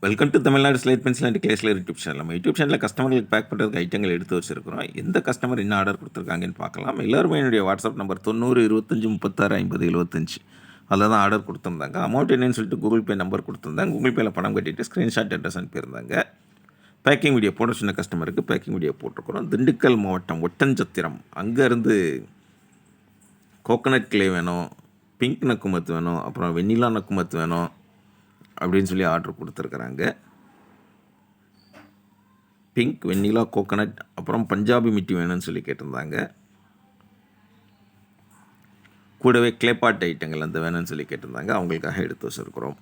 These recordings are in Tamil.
Welcome to Tamil Nadu slate pencil and கிளேஸ்லர் யூடியூப் சேனல். நம்ம யூடியூப் சேனலில் கஸ்டமர்களுக்கு பேக் பண்ணுறதுக்கு ஐட்டங்கள் எடுத்து வச்சிருக்கிறோம். எந்த கஸ்டமர் என்ன ஆர்டர் கொடுத்துருக்காங்கன்னு பார்க்கலாம். எல்லாருமே என்னுடைய வாட்ஸ்அப் நம்பர் 90 25 36 50 75 அதில் தான் ஆர்டர் கொடுத்துருந்தாங்க. அமௌண்ட் என்னன்னு சொல்லிட்டு கூகுள் பே நம்பர் கொடுத்துருந்தாங்க. கூகுள் பேயில் பணம் கட்டிட்டு ஸ்க்ரீன்ஷாட் அட்ரஸ் அனுப்பியிருந்தாங்க. பேக்கிங் வீடியோ போட சொன்ன கஸ்டமருக்கு பேக்கிங் வீடியோ போட்டிருக்கிறோம். திண்டுக்கல் மாவட்டம் ஒட்டன்சத்திரம் அங்கேருந்து கோகனட் கிளே வேணும், பிங்க் நக்குமத்து வேணும், அப்புறம் வெண்ணிலா நக்குமத்து வேணும் அப்படின்னு சொல்லி ஆர்டர் கொடுத்துருக்குறாங்க. பிங்க், வெண்ணிலா, கோகனட், அப்புறம் பஞ்சாபி மிட்டி வேணும்னு சொல்லி கேட்டிருந்தாங்க. கூடவே கிளேபாட் ஐட்டங்கள் அந்த வேணும்னு சொல்லி கேட்டிருந்தாங்க. அவங்களுக்காக எடுத்து வச்சுருக்கிறோம்.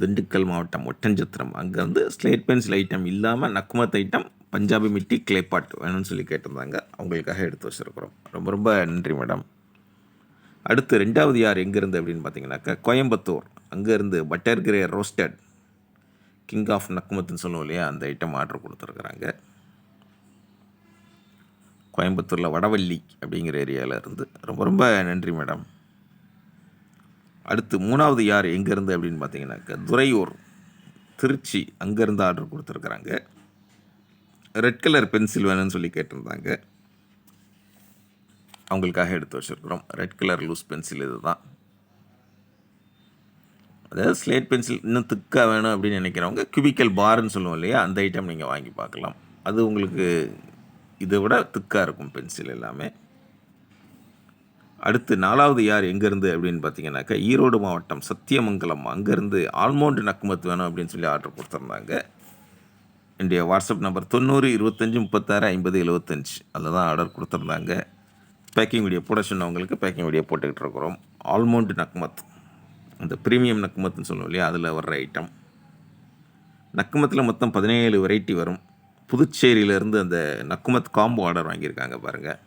திண்டுக்கல் மாவட்டம் ஒட்டன்சத்திரம் அங்கே வந்து ஸ்லேட் பென்சில் ஐட்டம் இல்லாமல் நக்குமத் ஐட்டம், பஞ்சாபி மிட்டி, கிளேபாட் வேணும்னு சொல்லி கேட்டிருந்தாங்க. அவங்களுக்காக எடுத்து வச்சுருக்கிறோம். ரொம்ப ரொம்ப நன்றி மேடம். அடுத்து ரெண்டாவது யார் எங்கேருந்து அப்படின்னு பார்த்தீங்கன்னாக்கா கோயம்புத்தூர் அங்கேருந்து பட்டர் கிரே ரோஸ்டட் கிங் ஆஃப் நக்குமத்துன்னு சொல்லுவோம் இல்லையா, அந்த ஐட்டம் ஆர்டர் கொடுத்துருக்குறாங்க. கோயம்புத்தூரில் வடவள்ளி அப்படிங்கிற ஏரியாவில் இருந்து. ரொம்ப ரொம்ப நன்றி மேடம். அடுத்து மூணாவது யார் எங்கேருந்து அப்படின்னு பார்த்தீங்கன்னாக்கா துறையூர் திருச்சி அங்கேருந்து ஆர்டர் கொடுத்துருக்குறாங்க. ரெட் கலர் பென்சில் வேணும்னு சொல்லி கேட்டிருந்தாங்க. அவங்களுக்காக எடுத்து வச்சுருக்குறோம். ரெட் கலர் லூஸ் பென்சில் இது தான். அதாவது ஸ்லேட் பென்சில் இன்னும் திக்காக வேணும் அப்படின்னு நினைக்கிறவங்க கியூபிக்கல் பார்ன்னு சொல்லுவோம் இல்லையா, அந்த ஐட்டம் நீங்கள் வாங்கி பார்க்கலாம். அது உங்களுக்கு இதை விட திக்காக இருக்கும் பென்சில் எல்லாமே. அடுத்து நாலாவது யார் எங்கேருந்து அப்படின்னு பார்த்தீங்கன்னாக்கா ஈரோடு மாவட்டம் சத்தியமங்கலம் அங்கேருந்து ஆல்மோண்ட் நக்குமத்து வேணும் அப்படின்னு சொல்லி ஆர்டர் கொடுத்துருந்தாங்க. என்னுடைய வாட்ஸ்அப் நம்பர் 90 25 36 50 75 அதில் தான் ஆர்டர் கொடுத்துருந்தாங்க. பேக்கிங் வீடியோ போட சொன்னவங்களுக்கு பேக்கிங் வீடியோ போட்டுக்கிட்டு இருக்கிறோம். ஆல்மோண்ட் நக்குமத், அந்த ப்ரீமியம் நக்குமத்துன்னு சொல்லுவோம் இல்லையா, அதில் வர்ற ஐட்டம். நக்குமத்தில் மொத்தம் 17 வெரைட்டி வரும். புதுச்சேரியிலேருந்து அந்த நக்குமத் காம்போ ஆர்டர் வாங்கியிருக்காங்க பாருங்கள்.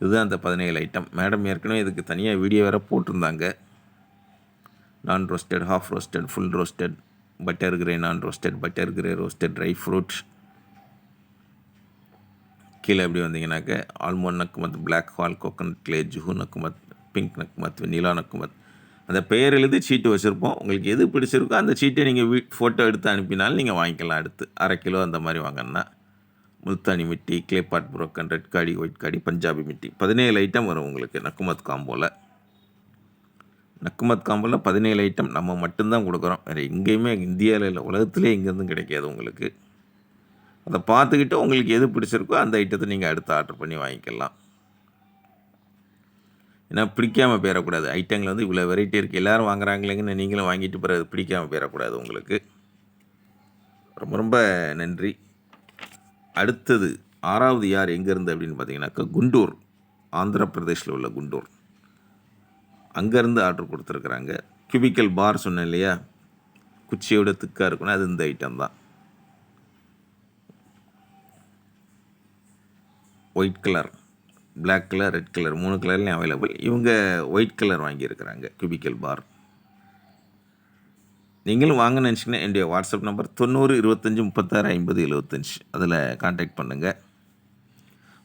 இதுதான் அந்த 17 ஐட்டம். மேடம் ஏற்கனவே இதுக்கு தனியாக வீடியோ வேறு போட்டிருந்தாங்க. Non roasted, half roasted, full roasted, butter கிரே நான் ரோஸ்டட், பட்டர் கிரே ரோஸ்டட், ட்ரை ஃப்ரூட்ஸ். கீழே எப்படி வந்தீங்கன்னாக்க ஆல்மோண்ட் நக்குமத், பிளாக் ஹால், கோகனட் கிளே, ஜுஹு நக்குமத், பிங்க் நக்குமத், வெண்ணிலா நக்குமத். அந்த பெயர் எழுதி சீட்டு வச்சுருப்போம். உங்களுக்கு எது பிடிச்சிருக்கோ அந்த சீட்டை நீங்கள் ஃபோட்டோ எடுத்து அனுப்பினாலும் நீங்கள் வாங்கிக்கலாம். அடுத்து அரை கிலோ அந்த மாதிரி வாங்கினா முல்தானி மிட்டி, கிளேபாட் புரோக்கன், ரெட் காடி, ஒயிட் காடி, பஞ்சாபி மிட்டி 17 ஐட்டம் வரும் உங்களுக்கு நக்குமத் காம்போவில். நக்குமத் காம்போவில் 17 ஐட்டம் நம்ம மட்டும்தான் கொடுக்குறோம். வேறு எங்கேயுமே இந்தியாவில் இல்லை, உலகத்திலே எங்கேருந்தும் கிடைக்காது உங்களுக்கு. அதை பார்த்துக்கிட்டு உங்களுக்கு எது பிடிச்சிருக்கோ அந்த ஐட்டத்தை நீங்கள் அடுத்து ஆர்டர் பண்ணி வாங்கிக்கலாம். ஏன்னா பிடிக்காமல் போயிடக்கூடாது. ஐட்டங்கள் வந்து இவ்வளோ வெரைட்டி இருக்குது, எல்லோரும் வாங்குறாங்களேங்கன்னு நீங்களும் வாங்கிட்டு பிறகு பிடிக்காமல் போயிடக்கூடாது உங்களுக்கு. ரொம்ப ரொம்ப நன்றி. அடுத்தது ஆறாவது யார் எங்கேருந்து அப்படின்னு பார்த்தீங்கன்னாக்கா குண்டூர், ஆந்திர பிரதேஷில் உள்ள குண்டூர் அங்கேருந்து ஆர்டர் கொடுத்துருக்குறாங்க. கியூபிக்கல் பார் சொன்னேன் இல்லையா, குச்சியோட திக்காக இருக்குன்னா அது இந்த ஐட்டம் தான். White colour, black colour, red colour 3 கலர்லேயும் அவைலபிள். இவங்க ஒயிட் கலர் வாங்கியிருக்கிறாங்க கியூபிக்கல் பார். நீங்களும் வாங்க நினச்சிங்கன்னா என்னுடைய வாட்ஸ்அப் நம்பர் 90 25 36 50 75 அதில் கான்டாக்ட் பண்ணுங்கள்.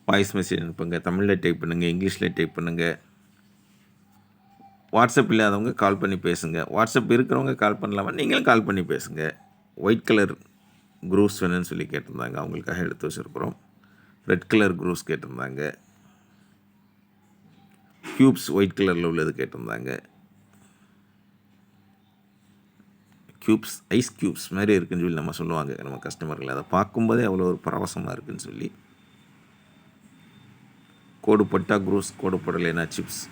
வாய்ஸ் மெசேஜ் அனுப்புங்க. தமிழில் டைப் பண்ணுங்கள், இங்கிலீஷில் டைப் பண்ணுங்கள். வாட்ஸ்அப் இல்லாதவங்க கால் பண்ணி பேசுங்க. வாட்ஸ்அப் இருக்கிறவங்க கால் பண்ணலாமா, நீங்களும் கால் பண்ணி பேசுங்க. ஒயிட் கலர் குரூஸ் வேணும்னு சொல்லி கேட்டிருந்தாங்க. அவங்களுக்காக எடுத்து வச்சுருக்குறோம். ரெட் கலர் குரூஸ் கேட்டிருந்தாங்க. க்யூப்ஸ் ஒயிட் கலரில் உள்ளது கேட்டிருந்தாங்க. க்யூப்ஸ் ஐஸ் க்யூப்ஸ் மாதிரி இருக்குன்னு சொல்லி நம்ம சொல்லுவாங்க நம்ம கஸ்டமர்கள். அதை பார்க்கும்போதே அவ்வளோ ஒரு பரவசமாக இருக்குதுன்னு சொல்லி. கோடு போட்டால் குரூஸ், கோடு போடலைன்னா சிப்ஸ்.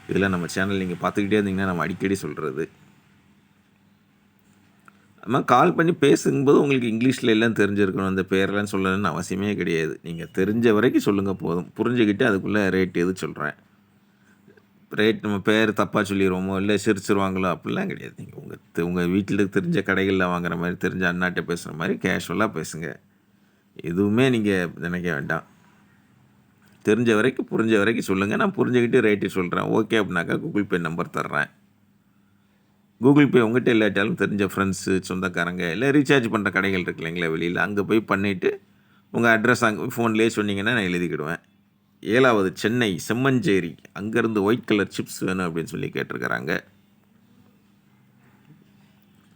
இதெல்லாம் நம்ம சேனல் நீங்கள் பார்த்துக்கிட்டே இருந்தீங்கன்னா நம்ம அடிக்கடி சொல்கிறது. நம்ம கால் பண்ணி பேசும்போது உங்களுக்கு இங்கிலீஷில் எல்லாம் தெரிஞ்சிருக்கணும். அந்த பேரெல்லாம் சொல்லணும்னு அவசியமே கிடையாது. நீங்கள் தெரிஞ்ச வரைக்கும் சொல்லுங்கள் போதும். புரிஞ்சுக்கிட்டு அதுக்குள்ளே ரேட் எது சொல்கிறேன். ரேட் நம்ம பேர் தப்பாக சொல்லிடுவோமோ இல்லை சிரிச்சிருவாங்களோ அப்படிலாம் கிடையாது. நீங்கள் உங்கள் வீட்டில் தெரிஞ்ச கடைகளில் வாங்குற மாதிரி, தெரிஞ்ச அண்ணாட்ட பேசுகிற மாதிரி கேஷுவலாக பேசுங்க. எதுவுமே நீங்கள் நினைக்க வேண்டாம். தெரிஞ்ச வரைக்கும் புரிஞ்ச வரைக்கும் சொல்லுங்கள். நான் புரிஞ்சுக்கிட்டு ரேட்டு சொல்கிறேன். ஓகே அப்படின்னாக்கா கூகுள் பே நம்பர் தர்றேன். கூகுள் பே உங்கள்கிட்ட இல்லாட்டாலும் தெரிஞ்ச ஃப்ரெண்ட்ஸு, சொந்தக்காரங்க இல்லை ரீசார்ஜ் பண்ணுற கடைகள் இருக்கு இல்லைங்களா வெளியில், அங்கே போய் பண்ணிவிட்டு உங்கள் அட்ரஸ் அங்கே ஃபோன்லேயே சொன்னீங்கன்னா நான் எழுதிக்கிடுவேன். 7வது சென்னை செம்மஞ்சேரி அங்கேருந்து ஒயிட் கலர் சிப்ஸ் வேணும் அப்படின்னு சொல்லி கேட்டிருக்கிறாங்க.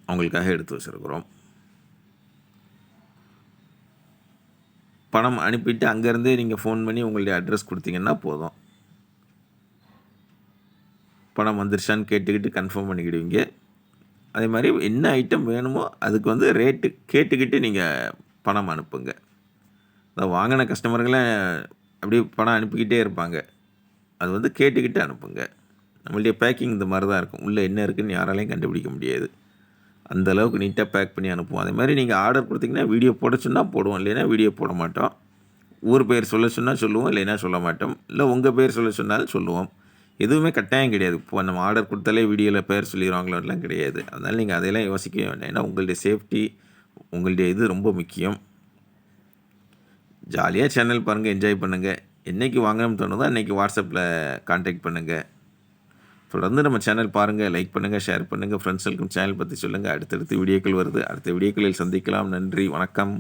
அவங்களுக்காக எடுத்து வச்சுருக்குறோம். பணம் அனுப்பிட்டு அங்கேருந்தே நீங்கள் ஃபோன் பண்ணி உங்களுடைய அட்ரஸ் கொடுத்தீங்கன்னா போதும். பணம் வந்துருச்சான்னு கேட்டுக்கிட்டு கன்ஃபார்ம் பண்ணிக்கிடுவீங்க. அதே மாதிரி என்ன ஐட்டம் வேணுமோ அதுக்கு வந்து ரேட்டு கேட்டுக்கிட்டு நீங்கள் பணம் அனுப்புங்க. அதை வாங்கின கஸ்டமர்களே அப்படியே பணம் அனுப்பிக்கிட்டே இருப்பாங்க. அது வந்து கேட்டுக்கிட்டு அனுப்புங்க. நம்மளுடைய பேக்கிங் இந்த மாதிரி தான் இருக்கும். உள்ளே என்ன இருக்குதுன்னு யாராலையும் கண்டுபிடிக்க முடியாது. அந்த அளவுக்கு நீட்டாக பேக் பண்ணி அனுப்புவோம். அதே மாதிரி நீங்கள் ஆர்டர் கொடுத்தீங்கன்னா வீடியோ போட சொன்னால் போடுவோம், இல்லைன்னா வீடியோ போட மாட்டோம். ஊர் பேர் சொல்ல சொன்னால் சொல்லுவோம், இல்லைன்னா சொல்ல மாட்டோம். இல்லை உங்கள் பேர் சொல்ல சொன்னாலும் சொல்லுவோம். எதுவுமே கட்டாயம் கிடையாது. இப்போ நம்ம ஆர்டர் கொடுத்தாலே வீடியோவில் பேர் சொல்லிடுவாங்களோலாம் கிடையாது. அதனால் நீங்கள் அதையெல்லாம் யோசிக்கவே வேண்டாம். ஏன்னா உங்களுடைய சேஃப்டி, உங்களுடைய இது ரொம்ப முக்கியம். ஜாலியாக சேனல் பாருங்கள், என்ஜாய் பண்ணுங்கள். என்றைக்கு வாங்கணும்னு தோணுதோ அன்றைக்கி வாட்ஸ்அப்பில் கான்டாக்ட் பண்ணுங்கள். தொடர்ந்து நம்ம சேனல் பாருங்கள், லைக் பண்ணுங்கள், ஷேர் பண்ணுங்கள். ஃப்ரெண்ட்ஸுக்கும் சேனல் பற்றி சொல்லுங்கள். அடுத்தடுத்து வீடியோக்கள் வருது. அடுத்த வீடியோக்களில் சந்திக்கலாம். நன்றி, வணக்கம்.